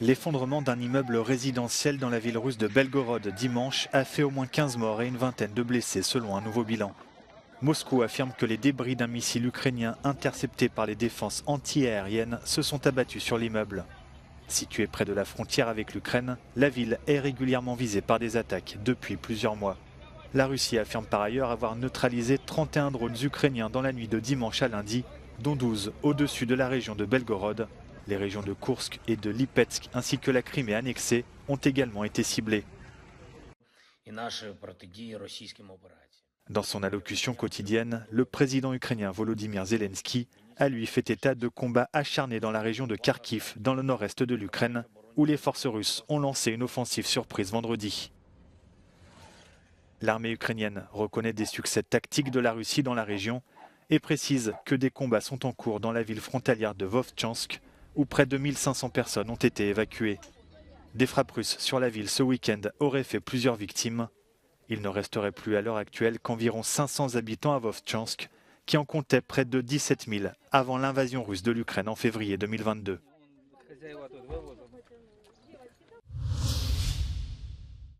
L'effondrement d'un immeuble résidentiel dans la ville russe de Belgorod dimanche a fait au moins 15 morts et une vingtaine de blessés selon un nouveau bilan. Moscou affirme que les débris d'un missile ukrainien intercepté par les défenses antiaériennes se sont abattus sur l'immeuble. Située près de la frontière avec l'Ukraine, la ville est régulièrement visée par des attaques depuis plusieurs mois. La Russie affirme par ailleurs avoir neutralisé 31 drones ukrainiens dans la nuit de dimanche à lundi, dont 12 au-dessus de la région de Belgorod. Les régions de Koursk et de Lipetsk ainsi que la Crimée annexée ont également été ciblées. Dans son allocution quotidienne, le président ukrainien Volodymyr Zelensky a lui fait état de combats acharnés dans la région de Kharkiv, dans le nord-est de l'Ukraine, où les forces russes ont lancé une offensive surprise vendredi. L'armée ukrainienne reconnaît des succès tactiques de la Russie dans la région et précise que des combats sont en cours dans la ville frontalière de Vovtchansk, où près de 1500 personnes ont été évacuées. Des frappes russes sur la ville ce week-end auraient fait plusieurs victimes. Il ne resterait plus à l'heure actuelle qu'environ 500 habitants à Vovtchansk, qui en comptait près de 17 000 avant l'invasion russe de l'Ukraine en février 2022.